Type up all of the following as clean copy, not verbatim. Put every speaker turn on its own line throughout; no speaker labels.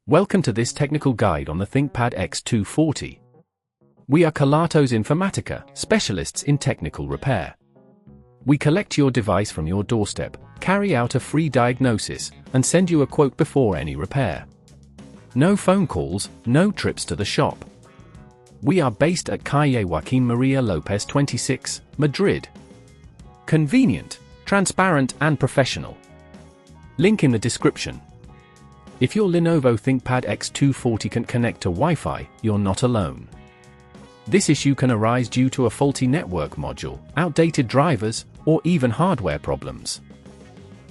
Welcome to this technical guide on the ThinkPad X240. We are Kelatos Informatica, specialists in technical repair. We collect your device from your doorstep, carry out a free diagnosis, and send you a quote before any repair. No phone calls, no trips to the shop. We are based at Calle Joaquín María López 26, Madrid. Convenient, transparent and professional. Link in the description. If your Lenovo ThinkPad X240 can't connect to Wi-Fi, you're not alone. This issue can arise due to a faulty network module, outdated drivers, or even hardware problems.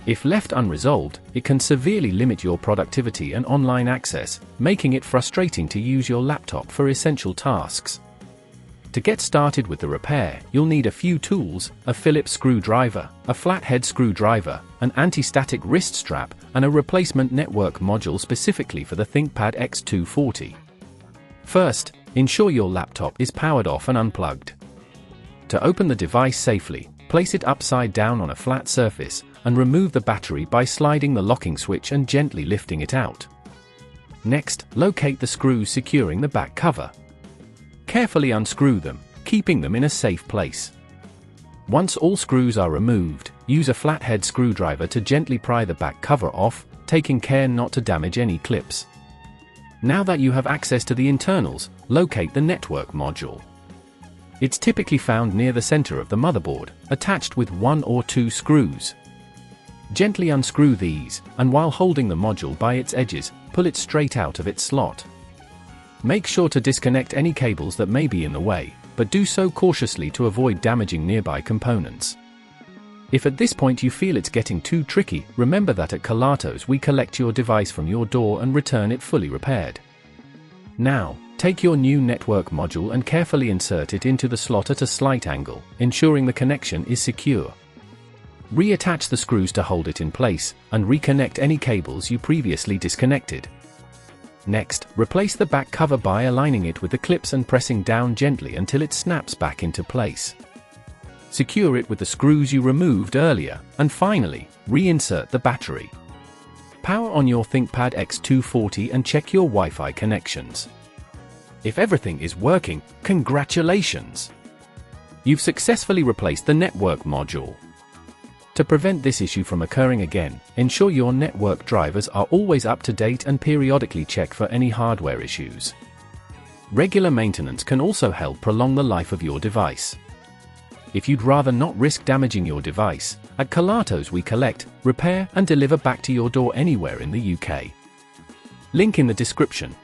If left unresolved, it can severely limit your productivity and online access, making it frustrating to use your laptop for essential tasks. To get started with the repair, you'll need a few tools: a Phillips screwdriver, a flathead screwdriver, an anti-static wrist strap, and a replacement network module specifically for the ThinkPad X240. First, ensure your laptop is powered off and unplugged. To open the device safely, place it upside down on a flat surface, and remove the battery by sliding the locking switch and gently lifting it out. Next, locate the screws securing the back cover. Carefully unscrew them, keeping them in a safe place. Once all screws are removed, use a flathead screwdriver to gently pry the back cover off, taking care not to damage any clips. Now that you have access to the internals, locate the network module. It's typically found near the center of the motherboard, attached with 1 or 2 screws. Gently unscrew these, and while holding the module by its edges, pull it straight out of its slot. Make sure to disconnect any cables that may be in the way, but do so cautiously to avoid damaging nearby components. If at this point you feel it's getting too tricky, remember that at Kelatos we collect your device from your door and return it fully repaired. Now, take your new network module and carefully insert it into the slot at a slight angle, ensuring the connection is secure. Reattach the screws to hold it in place, and reconnect any cables you previously disconnected. Next, replace the back cover by aligning it with the clips and pressing down gently until it snaps back into place. Secure it with the screws you removed earlier, and finally, reinsert the battery. Power on your ThinkPad X240 and check your Wi-Fi connections. If everything is working, congratulations! You've successfully replaced the network module. To prevent this issue from occurring again, ensure your network drivers are always up to date and periodically check for any hardware issues. Regular maintenance can also help prolong the life of your device. If you'd rather not risk damaging your device, at Kelatos we collect, repair and deliver back to your door anywhere in the UK. Link in the description.